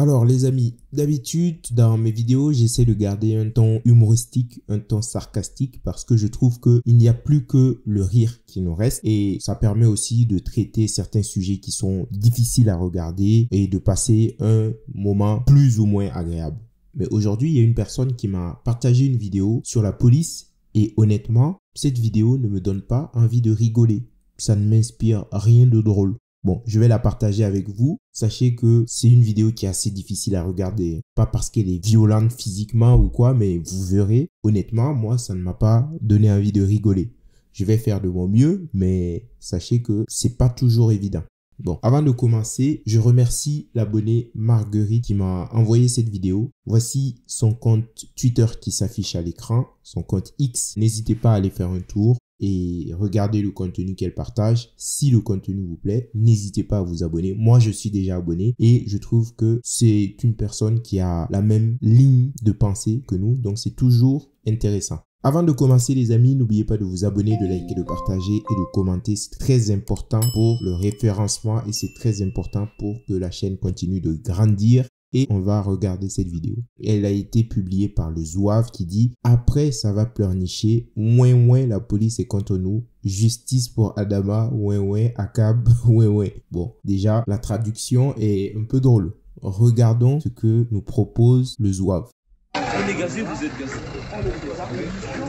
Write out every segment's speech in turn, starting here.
Alors les amis, d'habitude dans mes vidéos j'essaie de garder un ton humoristique, un ton sarcastique parce que je trouve qu'il n'y a plus que le rire qui nous reste et ça permet aussi de traiter certains sujets qui sont difficiles à regarder et de passer un moment plus ou moins agréable. Mais aujourd'hui il y a une personne qui m'a partagé une vidéo sur la police et honnêtement cette vidéo ne me donne pas envie de rigoler. Ça ne m'inspire rien de drôle. Bon, je vais la partager avec vous. Sachez que c'est une vidéo qui est assez difficile à regarder. Pas parce qu'elle est violente physiquement ou quoi, mais vous verrez, honnêtement, moi, ça ne m'a pas donné envie de rigoler. Je vais faire de mon mieux, mais sachez que c'est pas toujours évident. Bon, avant de commencer, je remercie l'abonné Marguerite qui m'a envoyé cette vidéo. Voici son compte Twitter qui s'affiche à l'écran, son compte X. N'hésitez pas à aller faire un tour et regardez le contenu qu'elle partage. Si le contenu vous plaît, n'hésitez pas à vous abonner. Moi, je suis déjà abonné et je trouve que c'est une personne qui a la même ligne de pensée que nous. Donc, c'est toujours intéressant. Avant de commencer les amis, n'oubliez pas de vous abonner, de liker, de partager et de commenter. C'est très important pour le référencement et c'est très important pour que la chaîne continue de grandir. Et on va regarder cette vidéo. Elle a été publiée par le Zouave qui dit « Après, ça va pleurnicher. Ouin ouin, la police est contre nous. Justice pour Adama. Ouin ouin, Akab. Ouin ouin. » Bon, déjà, la traduction est un peu drôle. Regardons ce que nous propose le Zouave.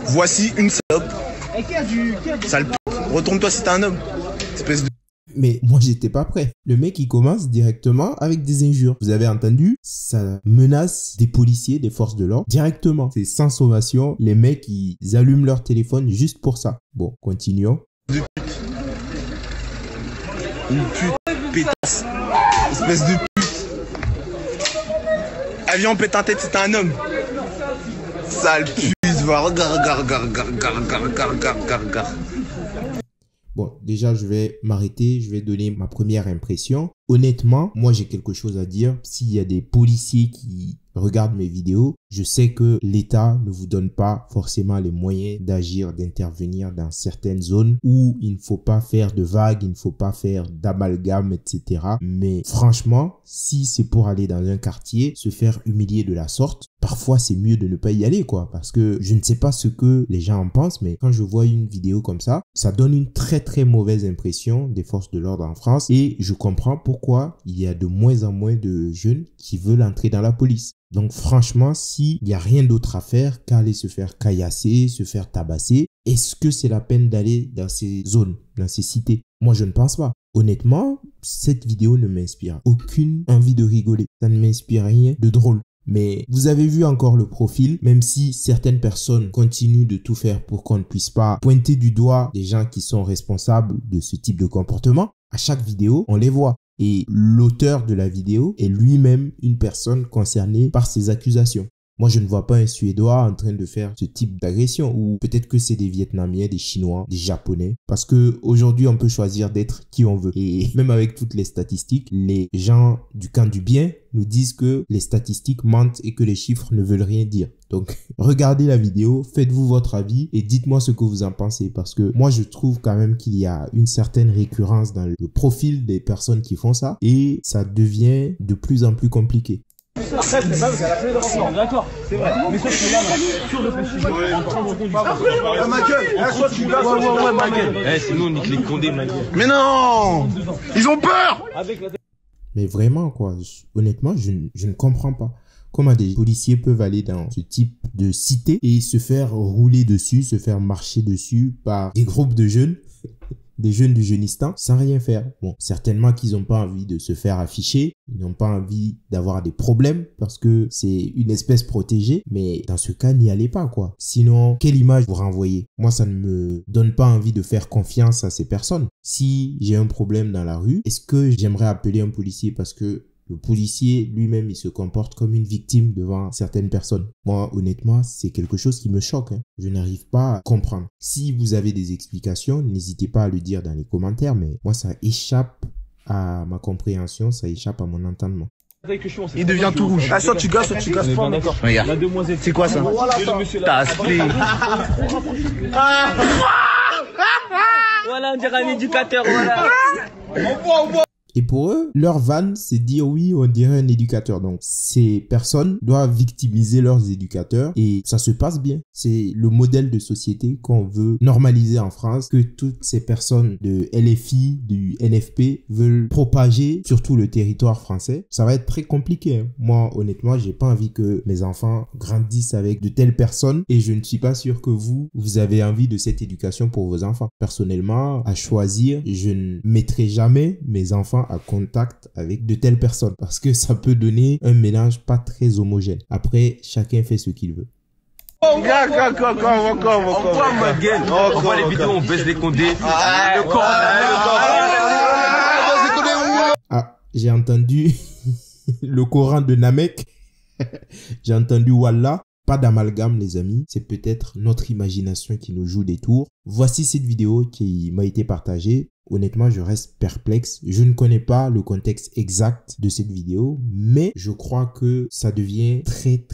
Voici une salope. Sale p***. Retourne-toi si t'es un homme. Espèce de... Mais moi, j'étais pas prêt. Le mec, il commence directement avec des injures. Vous avez entendu? Ça menace des policiers, des forces de l'ordre directement. C'est sans sommation. Les mecs, ils allument leur téléphone juste pour ça. Bon, continuons. Une pute pétasse. Espèce de pute. Avion pète un tête si t'es un homme. Sale pute. Regarde. Bon, déjà, je vais m'arrêter, je vais donner ma première impression. Honnêtement, moi, j'ai quelque chose à dire. S'il y a des policiers qui regardent mes vidéos, je sais que l'État ne vous donne pas forcément les moyens d'agir, d'intervenir dans certaines zones où il ne faut pas faire de vagues, il ne faut pas faire d'amalgame, etc. Mais franchement, si c'est pour aller dans un quartier, se faire humilier de la sorte, parfois c'est mieux de ne pas y aller, quoi. Parce que je ne sais pas ce que les gens en pensent, mais quand je vois une vidéo comme ça, ça donne une très mauvaise impression des forces de l'ordre en France. Et je comprends pourquoi il y a de moins en moins de jeunes qui veulent entrer dans la police. Donc franchement, s'il n'y a rien d'autre à faire qu'aller se faire caillasser, se faire tabasser, est-ce que c'est la peine d'aller dans ces zones, dans ces cités? Moi, je ne pense pas. Honnêtement, cette vidéo ne m'inspire aucune envie de rigoler. Ça ne m'inspire rien de drôle. Mais vous avez vu encore le profil, même si certaines personnes continuent de tout faire pour qu'on ne puisse pas pointer du doigt des gens qui sont responsables de ce type de comportement, à chaque vidéo, on les voit. Et l'auteur de la vidéo est lui-même une personne concernée par ces accusations. Moi, je ne vois pas un Suédois en train de faire ce type d'agression ou peut-être que c'est des Vietnamiens, des Chinois, des Japonais. Parce que aujourd'hui, on peut choisir d'être qui on veut. Et même avec toutes les statistiques, les gens du camp du bien nous disent que les statistiques mentent et que les chiffres ne veulent rien dire. Donc, regardez la vidéo, faites-vous votre avis et dites-moi ce que vous en pensez. Parce que moi, je trouve quand même qu'il y a une certaine récurrence dans le profil des personnes qui font ça et ça devient de plus en plus compliqué. Après, c'est pas parce qu'elle a fait le d'accord, c'est vrai. Mais ça, c'est là, sur le précision. Ma gueule, soit tu gars, ouais, ma gueule. Eh, sinon, on nique les condés, ma gueule. Mais non! Ils ont peur! Mais vraiment, quoi, honnêtement, je ne comprends pas. Comment des policiers peuvent aller dans ce type de cité et se faire rouler dessus, se faire marcher dessus par des groupes de jeunes, des jeunes du Jeunistan, sans rien faire. Bon, certainement qu'ils n'ont pas envie de se faire afficher, ils n'ont pas envie d'avoir des problèmes parce que c'est une espèce protégée, mais dans ce cas, n'y allez pas, quoi. Sinon, quelle image vous renvoyez? Moi, ça ne me donne pas envie de faire confiance à ces personnes. Si j'ai un problème dans la rue, est-ce que j'aimerais appeler un policier parce que le policier lui-même, il se comporte comme une victime devant certaines personnes. Moi, honnêtement, c'est quelque chose qui me choque. Je n'arrive pas à comprendre. Si vous avez des explications, n'hésitez pas à le dire dans les commentaires, mais moi, ça échappe à ma compréhension, ça échappe à mon entendement. Il devient tout rouge. Ah, soit tu gasses pas. D'accord. Regarde. La demoiselle. C'est quoi ça? T'as aspect. Voilà, on dirait un éducateur, voilà. Et pour eux, leur vanne, c'est dire oui, on dirait un éducateur. Donc, ces personnes doivent victimiser leurs éducateurs et ça se passe bien. C'est le modèle de société qu'on veut normaliser en France, que toutes ces personnes de LFI, du NFP veulent propager sur tout le territoire français. Ça va être très compliqué, hein. Moi, honnêtement, j'ai pas envie que mes enfants grandissent avec de telles personnes et je ne suis pas sûr que vous avez envie de cette éducation pour vos enfants. Personnellement, à choisir, je ne mettrai jamais mes enfants à contact avec de telles personnes parce que ça peut donner un mélange pas très homogène. Après, chacun fait ce qu'il veut. On voit ma gueule, on voit les vidéos, on baisse les condés. Ah, j'ai entendu le Coran de Namek. J'ai entendu Wallah. Pas d'amalgame les amis, c'est peut-être notre imagination qui nous joue des tours. Voici cette vidéo qui m'a été partagée. Honnêtement, je reste perplexe. Je ne connais pas le contexte exact de cette vidéo, mais je crois que ça devient très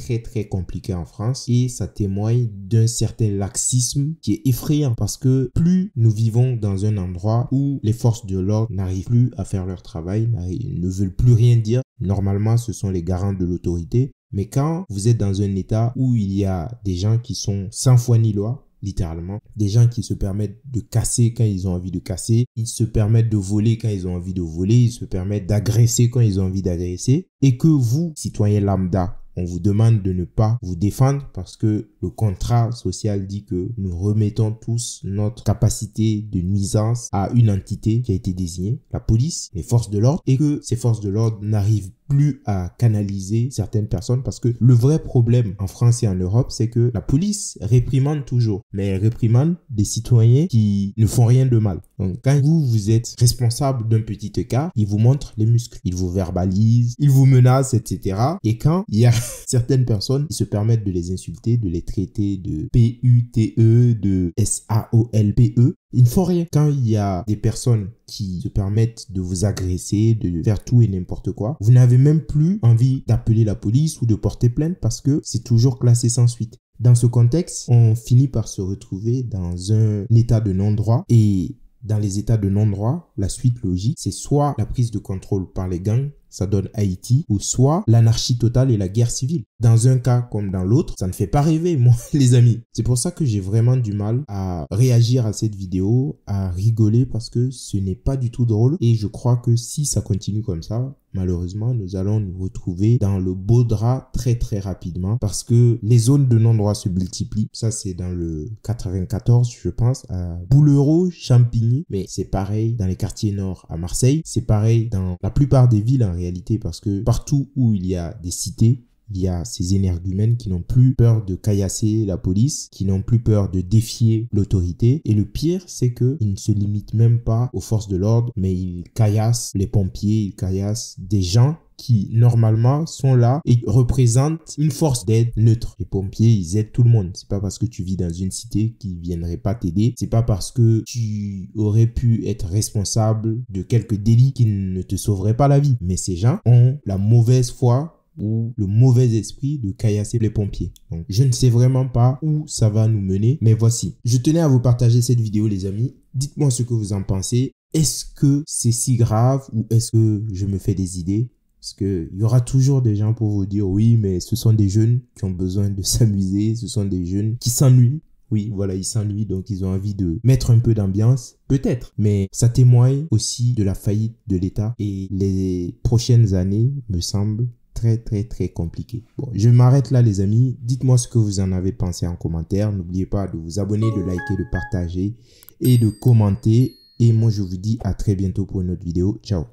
compliqué en France et ça témoigne d'un certain laxisme qui est effrayant parce que plus nous vivons dans un endroit où les forces de l'ordre n'arrivent plus à faire leur travail, ne veulent plus rien dire. Normalement, ce sont les garants de l'autorité. Mais quand vous êtes dans un état où il y a des gens qui sont sans foi ni loi, littéralement, des gens qui se permettent de casser quand ils ont envie de casser, ils se permettent de voler quand ils ont envie de voler, ils se permettent d'agresser quand ils ont envie d'agresser, et que vous, citoyens lambda, on vous demande de ne pas vous défendre parce que le contrat social dit que nous remettons tous notre capacité de nuisance à une entité qui a été désignée, la police, les forces de l'ordre, et que ces forces de l'ordre n'arrivent plus à canaliser certaines personnes parce que le vrai problème en France et en Europe, c'est que la police réprimande toujours, mais elle réprimande des citoyens qui ne font rien de mal. Donc, quand vous êtes responsable d'un petit écart, ils vous montrent les muscles, ils vous verbalisent, ils vous menacent, etc. Et quand il y a certaines personnes qui se permettent de les insulter, de les traiter de PUTE, de SAOLPE, il ne faut rien. Quand il y a des personnes qui se permettent de vous agresser, de faire tout et n'importe quoi, vous n'avez même plus envie d'appeler la police ou de porter plainte parce que c'est toujours classé sans suite. Dans ce contexte, on finit par se retrouver dans un état de non-droit et dans les états de non-droit, la suite logique, c'est soit la prise de contrôle par les gangs, ça donne Haïti, ou soit l'anarchie totale et la guerre civile. Dans un cas comme dans l'autre, ça ne fait pas rêver, moi, les amis. C'est pour ça que j'ai vraiment du mal à réagir à cette vidéo, à rigoler, parce que ce n'est pas du tout drôle. Et je crois que si ça continue comme ça, malheureusement, nous allons nous retrouver dans le beau drap très rapidement, parce que les zones de non-droit se multiplient. Ça, c'est dans le 94, je pense, à Boulereau, Champigny. Mais c'est pareil dans les quartiers nord à Marseille. C'est pareil dans la plupart des villes en réalité, parce que partout où il y a des cités, il y a ces énergumènes qui n'ont plus peur de caillasser la police, qui n'ont plus peur de défier l'autorité. Et le pire, c'est qu'ils ne se limitent même pas aux forces de l'ordre, mais ils caillassent les pompiers, ils caillassent des gens qui normalement sont là et représentent une force d'aide neutre. Les pompiers, ils aident tout le monde. C'est pas parce que tu vis dans une cité qu'ils viendraient pas t'aider. C'est pas parce que tu aurais pu être responsable de quelques délits qu'ils ne te sauveraient pas la vie. Mais ces gens ont la mauvaise foi ou le mauvais esprit de caillasser les pompiers. Donc, je ne sais vraiment pas où ça va nous mener, mais voici. Je tenais à vous partager cette vidéo, les amis. Dites-moi ce que vous en pensez. Est-ce que c'est si grave ou est-ce que je me fais des idées? Parce qu'il y aura toujours des gens pour vous dire oui, mais ce sont des jeunes qui ont besoin de s'amuser, ce sont des jeunes qui s'ennuient. Oui, voilà, ils s'ennuient, donc ils ont envie de mettre un peu d'ambiance. Peut-être, mais ça témoigne aussi de la faillite de l'État et les prochaines années me semblent très compliquées. Bon, je m'arrête là les amis. Dites-moi ce que vous en avez pensé en commentaire. N'oubliez pas de vous abonner, de liker, de partager et de commenter. Et moi, je vous dis à très bientôt pour une autre vidéo. Ciao.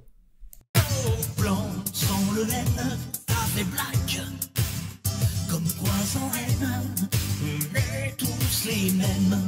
Le laine, ça fait blague, comme quoi sans haine, on est tous les mêmes.